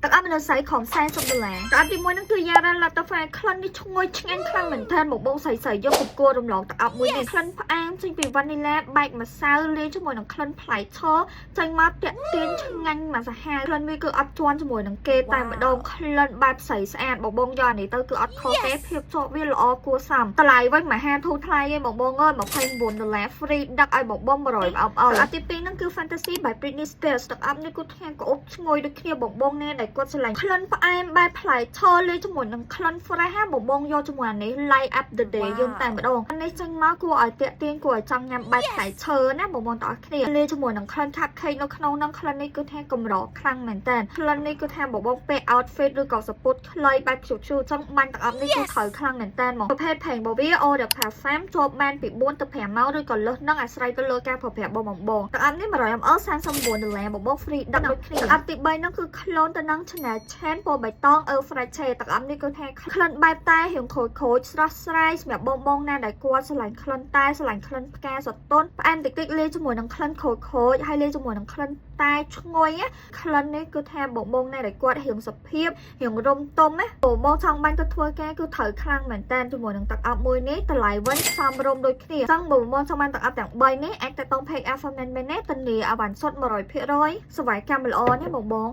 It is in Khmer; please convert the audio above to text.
ទឹកអប់នៅស្អីของ$40ទឹកអប់ទីមួយនឹងគឺយ៉ាងរ៉ាឡាតាហ្វាក្លិននេះឈ្ងុយឆ្ងាញ់ខ្លាំងមែនទែនបងស្រីយកគួររំលងទឹកអប់មួយនេះក្លិនផ្អែមចេញពីវ៉ានីឡាបែកម្សៅលាយជាមួយនឹងក្លិនផ្លែឈើចេញមកតាក់ទាញឆ្ងាញ់មកសាហាវក្លិនវាគឺអត់ជាន់ជាមួយនឹងគេតែម្ដងក្លិនបែបស្រីស្អាតបងយកនេះទៅគឺអត់ខុសទេភាពជាប់វាល្អគួរសមតម្លៃវិញមហាធូរថ្លៃឯងបងអើយ$29 free ដឹកឲ្យបង100អបអរទី2ហ្នឹងគឺ Fantasy by Britney Spears ទឹកអប់នេះគឺថ្ងាញ់ក្អប់ឈ្ងុយដូចគ្នាបងណាដែលគាត់ឆ្លាញ់ក្លិនផ្អែមបែបផ្លែឈើលាយជាមួយនឹងក្លិន fresh ហាបងយកជាមួយនេះ light up the day យំតែម្ដងនេះចេញមកគួរឲ្យតាក់ទាញគួរឲ្យចង់ញ៉ាំបែបផ្លែឈើណាបងទាំងអស់គ្នាលាយជាមួយនឹងក្លិន cupcake នៅក្នុងហ្នឹងក្លិននេះគឺថាកម្រខ្លាំងមែនតើក្លិននេះគឺថាបងពេល outfit ឬក៏សពុតខ្លីបែបភ្ជុំចឹងបាញ់ទឹកអប់នេះគឺត្រូវខ្លាំងមែនតើមកប្រភេទផេងរបស់វា Eau de Parfum ជាប់បានពី4ទៅ5ម៉ោងឬក៏លើសនឹងអាស្រ័យទៅលើការប្រើប្រាស់បងទឹកអប់នេះ$100 $39បងfree ដឹកដូចគ្នាទឹកអប់ទី3ហ្នឹងគឺក្លូនទៅនឹង Chanel Chain ពណ៌បៃតង Eau Fraiche ទឹកអប់នេះគឺថាក្លិនបែបតែរៀងខូចស្រស់ស្រាយសម្រាប់បងណាដែលគាត់ឆ្លាញ់ក្លិនតែឆ្លាញ់ក្លិនផ្កាស្រទន់ផ្អែមតិចលាយជាមួយនឹងក្លិនខូចហើយលាយជាមួយនឹងក្លិនតែឈ្ងុយក្លិននេះគឺថាបងណាដែលគាត់រៀងសុភាពរៀងរំទុំណាបងចង់បាញ់ទៅធ្វើការគឺត្រូវខ្លាំងមែនតើជាមួយនឹងទឹកអប់មួយនេះតម្លៃវិញសមរម្យដូចគ្នាចឹងបងចង់បានទឹកអប់ទាំង3នេះអាចទៅតង់ Page Affirmation មែនទេធានាឲ្យបានសុទ្ធ100%សេវាកម្មល្អណាស់បង